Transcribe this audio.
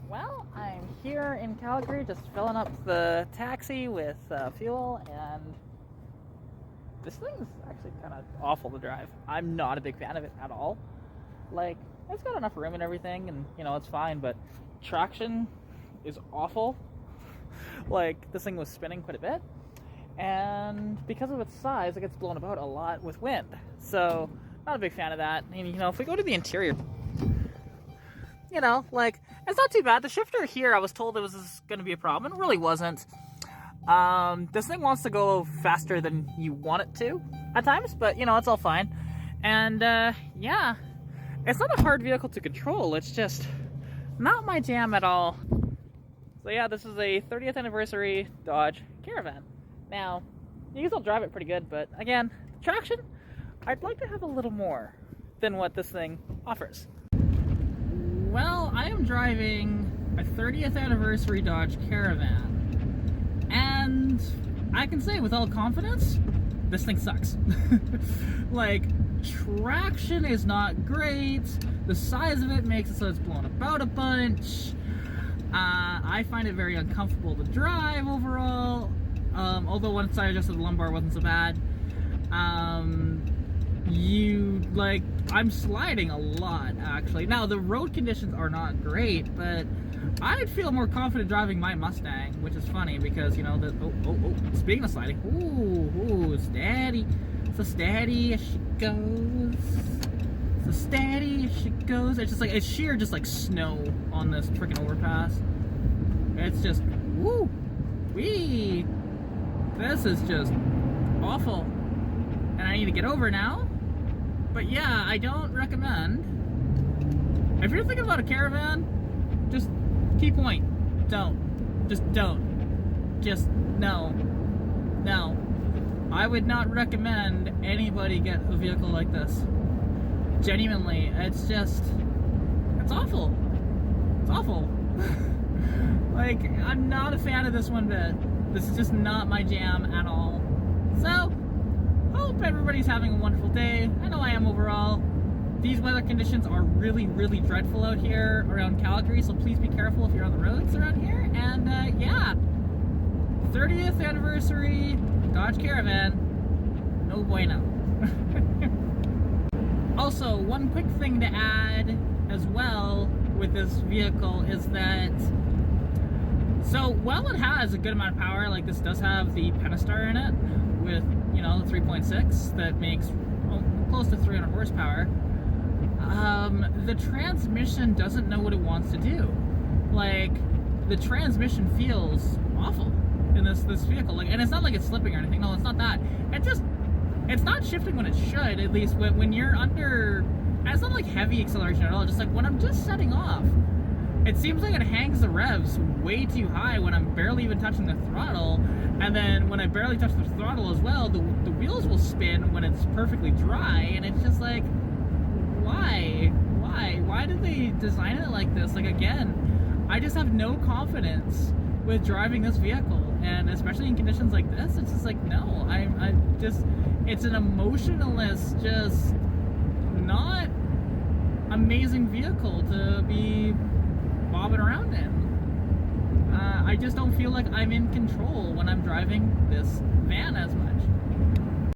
Well, I'm here in Calgary just filling up the taxi with fuel, and this thing's actually kind of awful to drive. I'm not a big fan of it at all. Like, it's got enough room and everything, and it's fine, but traction is awful. Like, this thing was spinning quite a bit, and because of its size, it gets blown about a lot with wind. So, not a big fan of that. And if we go to the interior, it's not too bad. The shifter here, I was told it was going to be a problem. It really wasn't. This thing wants to go faster than you want it to at times, but, it's all fine. And, yeah, it's not a hard vehicle to control. It's just not my jam at all. So, yeah, this is a 30th anniversary Dodge Caravan. Now, you can still drive it pretty good, but, again, the traction, I'd like to have a little more than what this thing offers. Well, I am driving a 30th anniversary Dodge Caravan, and I can say with all confidence, this thing sucks. Like, traction is not great, the size of it makes it so it's blown about a bunch. I find it very uncomfortable to drive overall, although once I adjusted the lumbar, it wasn't so bad. I'm sliding a lot, actually. Now, the road conditions are not great, but I'd feel more confident driving my Mustang, which is funny because, speaking of sliding, ooh, steady. So steady as she goes. So steady as she goes. It's just like, it's sheer just like snow on this freaking overpass. It's just, woo, wee. This is just awful. And I need to get over now. But yeah, I don't recommend. If you're thinking about a caravan, just key point, don't. Just don't. Just no. No. I would not recommend anybody get a vehicle like this. Genuinely, it's awful. It's awful. Like, I'm not a fan of this one bit. This is just not my jam at all. So, hope everybody's having a wonderful day. I know I am overall. These weather conditions are really, really dreadful out here around Calgary, so please be careful if you're on the roads around here. And yeah, 30th anniversary Dodge Caravan, no bueno. Also, one quick thing to add as well with this vehicle is that, so while it has a good amount of power, like this does have the Pentastar in it with, the 3.6 that makes close to 300 horsepower, the transmission doesn't know what it wants to do. Like, the transmission feels awful in this vehicle. Like, and it's not like it's slipping or anything. No, it's not that. It's not shifting when it should, at least when you're under, and it's not like heavy acceleration at all, just like when I'm just setting off. It seems like it hangs the revs way too high when I'm barely even touching the throttle, and then when I barely touch the throttle as well, the wheels will spin when it's perfectly dry, and it's just like, why? Why did they design it like this? Like, again, I just have no confidence with driving this vehicle, and especially in conditions like this, it's just like, no, it's an emotionless, just not amazing vehicle to be bobbing around in. I just don't feel like I'm in control when I'm driving this van as much.